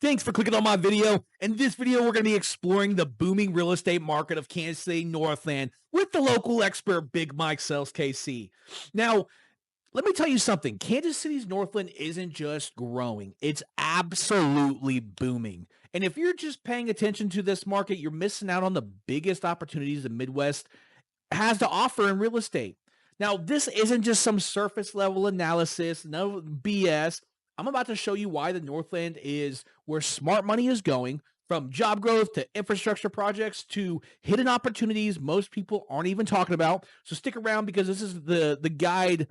Thanks for clicking on my video. In this video, we're going to be exploring the booming real estate market of Kansas City Northland with the local expert, Big Mike Sells KC. Now, let me tell you something. Kansas City's Northland isn't just growing, it's absolutely booming. And if you're just paying attention to this market, you're missing out on the biggest opportunities the Midwest has to offer in real estate. Now, this isn't just some surface level analysis, no BS. I'm about to show you why the Northland is where smart money is going, from job growth to infrastructure projects to hidden opportunities most people aren't even talking about. So stick around because this is the guide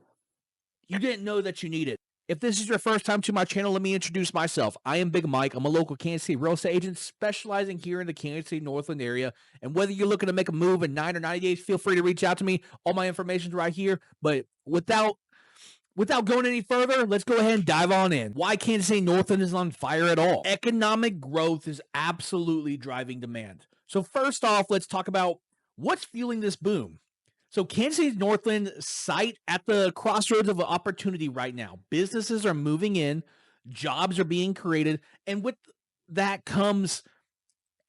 you didn't know that you needed. If this is your first time to my channel, let me introduce myself. I am Big Mike. I'm a local Kansas City real estate agent specializing here in the Kansas City Northland area. And whether you're looking to make a move in 9 or 90 days, feel free to reach out to me. All my information is right here. But without going any further, let's go ahead and dive on in. Why Kansas City Northland is on fire at all. Economic growth is absolutely driving demand. So first off, let's talk about what's fueling this boom. So Kansas City Northland site at the crossroads of an opportunity right now. Businesses are moving in, jobs are being created, and with that comes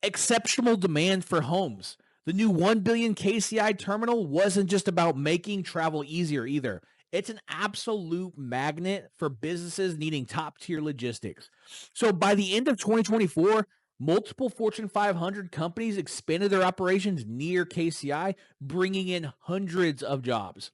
exceptional demand for homes. The new 1 billion KCI terminal wasn't just about making travel easier either. It's an absolute magnet for businesses needing top-tier logistics. So by the end of 2024, multiple Fortune 500 companies expanded their operations near KCI, bringing in hundreds of jobs.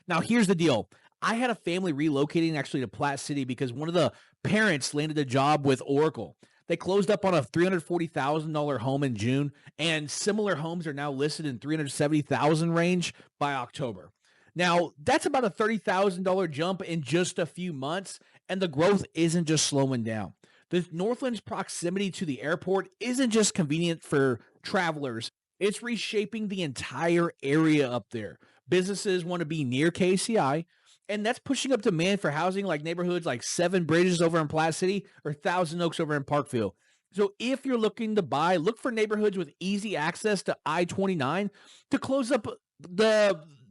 Now, here's the deal. I had a family relocating actually to Platte City because one of the parents landed a job with Oracle. They closed up on a $340,000 home in June, and similar homes are now listed in $370,000 range by October. Now, that's about a $30,000 jump in just a few months, and the growth isn't just slowing down. The Northland's proximity to the airport isn't just convenient for travelers, it's reshaping the entire area up there. Businesses want to be near KCI, and that's pushing up demand for housing like neighborhoods like Seven Bridges over in Platte City or Thousand Oaks over in Parkville. So if you're looking to buy, look for neighborhoods with easy access to I-29 to close up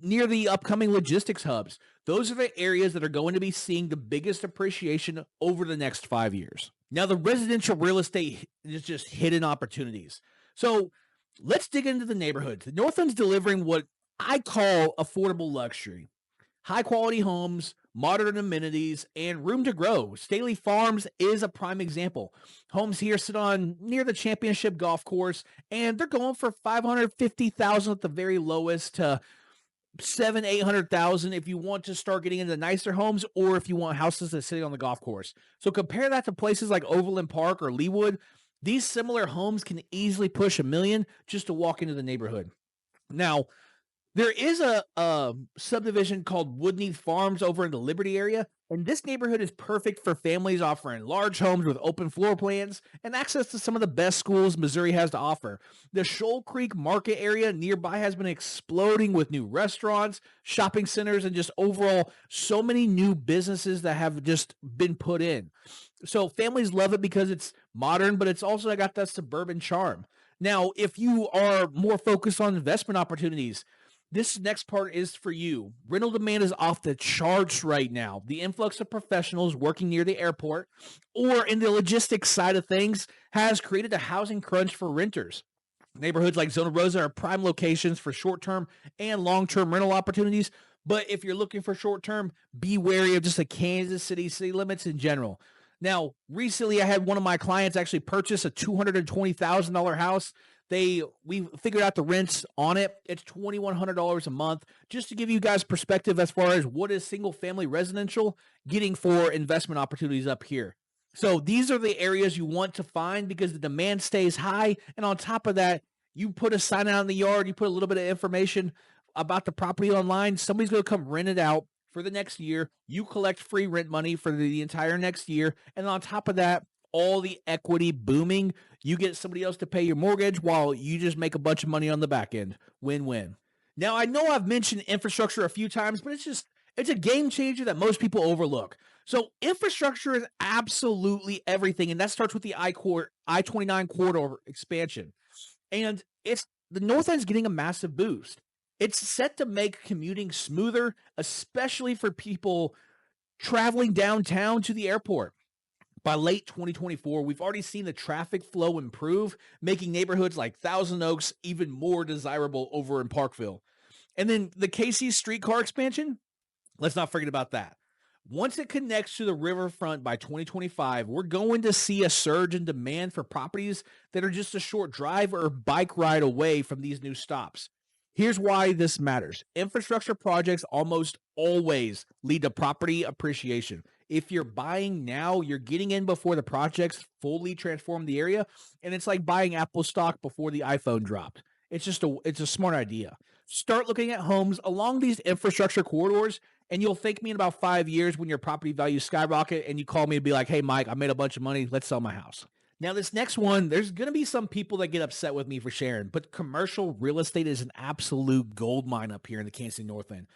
near the upcoming logistics hubs. Those are the areas that are going to be seeing the biggest appreciation over the next 5 years. Now, the residential real estate is just hidden opportunities. So let's dig into the neighborhoods. The Northland's delivering what I call affordable luxury. High quality homes, modern amenities, and room to grow. Staley Farms is a prime example. Homes here sit on near the championship golf course, and they're going for $550,000 at the very lowest to $700,000-800,000 if you want to start getting into nicer homes, or if you want houses that sit on the golf course. So compare that to places like Overland Park or Leawood. These similar homes can easily push $1 million just to walk into the neighborhood. Now, there is a subdivision called Woodneath Farms over in the Liberty area, and this neighborhood is perfect for families offering large homes with open floor plans and access to some of the best schools Missouri has to offer. The Shoal Creek market area nearby has been exploding with new restaurants, shopping centers, and just overall so many new businesses that have just been put in. So families love it because it's modern, but it's also got that suburban charm. Now, if you are more focused on investment opportunities, this next part is for you. Rental demand is off the charts right now. The influx of professionals working near the airport or in the logistics side of things has created a housing crunch for renters. Neighborhoods like Zona Rosa are prime locations for short-term and long-term rental opportunities. But if you're looking for short-term, be wary of just the Kansas City city limits in general. Now, recently I had one of my clients actually purchase a $220,000 house. We figured out the rents on it. It's $2,100 a month. Just to give you guys perspective as far as what is single family residential getting for investment opportunities up here. So these are the areas you want to find because the demand stays high. And on top of that, you put a sign out in the yard, you put a little bit of information about the property online, somebody's going to come rent it out for the next year. You collect free rent money for the entire next year. And on top of that, all the equity booming, you get somebody else to pay your mortgage while you just make a bunch of money on the back end. Win-win. Now, I know I've mentioned infrastructure a few times, but it's a game changer that most people overlook. So infrastructure is absolutely everything, and that starts with the I-29 corridor expansion. And the Northland's getting a massive boost. It's set to make commuting smoother, especially for people traveling downtown to the airport. By late 2024, we've already seen the traffic flow improve, making neighborhoods like Thousand Oaks even more desirable over in Parkville. And then the KC streetcar expansion, let's not forget about that. Once it connects to the riverfront by 2025, we're going to see a surge in demand for properties that are just a short drive or bike ride away from these new stops. Here's why this matters. Infrastructure projects almost always lead to property appreciation. If you're buying now, you're getting in before the projects fully transform the area, and it's like buying Apple stock before the iPhone dropped. It's a smart idea. Start looking at homes along these infrastructure corridors, and you'll thank me in about 5 years when your property values skyrocket and you call me and be like, hey, Mike, I made a bunch of money. Let's sell my house. Now, this next one, there's going to be some people that get upset with me for sharing, but commercial real estate is an absolute gold mine up here in the Kansas City Northland.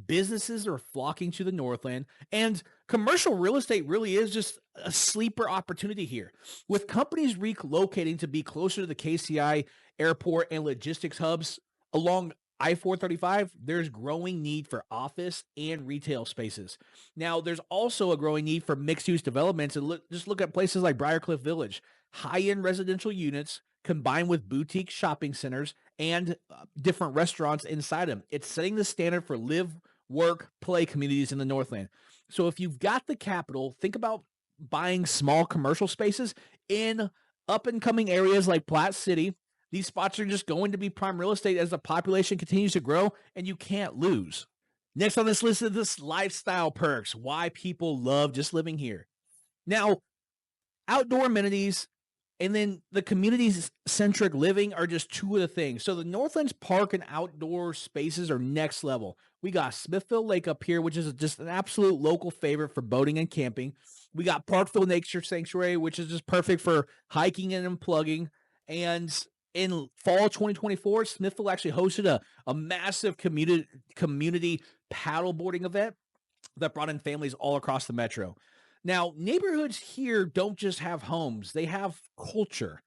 Businesses are flocking to the Northland, and commercial real estate really is just a sleeper opportunity here. With companies relocating to be closer to the KCI airport and logistics hubs along I-435, there's growing need for office and retail spaces. Now, there's also a growing need for mixed-use developments. And just look at places like Briarcliff Village, high-end residential units combined with boutique shopping centers and different restaurants inside them. It's setting the standard for live, work, play communities in the Northland. So if you've got the capital, think about buying small commercial spaces in up-and-coming areas like Platte City. These spots are just going to be prime real estate as the population continues to grow, and you can't lose. Next on this list is this lifestyle perks, why people love just living here. Now, outdoor amenities and then the community-centric living are just two of the things. So the Northlands Park and outdoor spaces are next level. We got Smithville Lake up here, which is just an absolute local favorite for boating and camping. We got Parkville Nature Sanctuary, which is just perfect for hiking and unplugging. And in fall 2024, Smithville actually hosted a massive community paddleboarding event that brought in families all across the metro. Now, neighborhoods here don't just have homes, they have culture.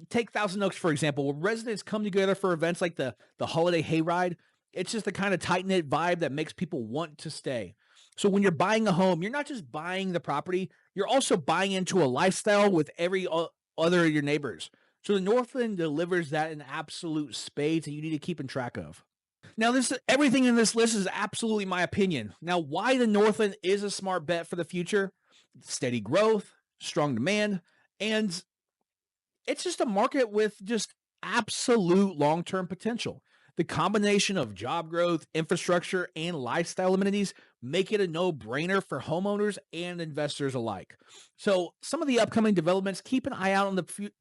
Take Thousand Oaks, for example, where residents come together for events like the holiday hayride. It's just the kind of tight-knit vibe that makes people want to stay. So when you're buying a home, you're not just buying the property, you're also buying into a lifestyle with every other of your neighbors. So the Northland delivers that in absolute spades that you need to keep in track of. Now, everything in this list is absolutely my opinion. Now, why the Northland is a smart bet for the future? Steady growth, strong demand, and it's just a market with just absolute long-term potential. The combination of job growth, infrastructure, and lifestyle amenities make it a no-brainer for homeowners and investors alike. So some of the upcoming developments, keep an eye out on the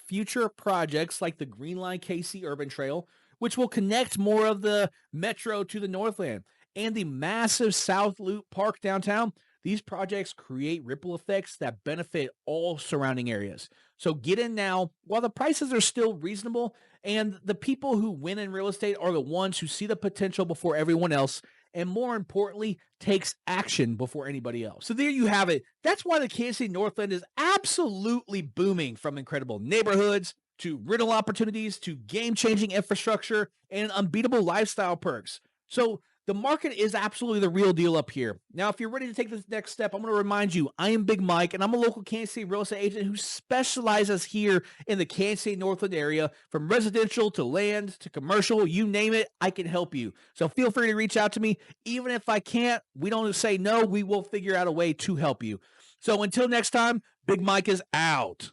future projects like the Green Line KC Urban Trail, which will connect more of the metro to the Northland, and the massive South Loop Park downtown. These projects create ripple effects that benefit all surrounding areas. So get in now while the prices are still reasonable, and the people who win in real estate are the ones who see the potential before everyone else, and more importantly, takes action before anybody else. So there you have it. That's why the Kansas City Northland is absolutely booming, from incredible neighborhoods to rental opportunities to game-changing infrastructure and unbeatable lifestyle perks. So the market is absolutely the real deal up here. Now, if you're ready to take this next step, I'm going to remind you, I am Big Mike, and I'm a local Kansas City real estate agent who specializes here in the Kansas City Northland area. From residential to land to commercial, you name it, I can help you. So feel free to reach out to me. Even if I can't, we don't say no. We will figure out a way to help you. So until next time, Big Mike is out.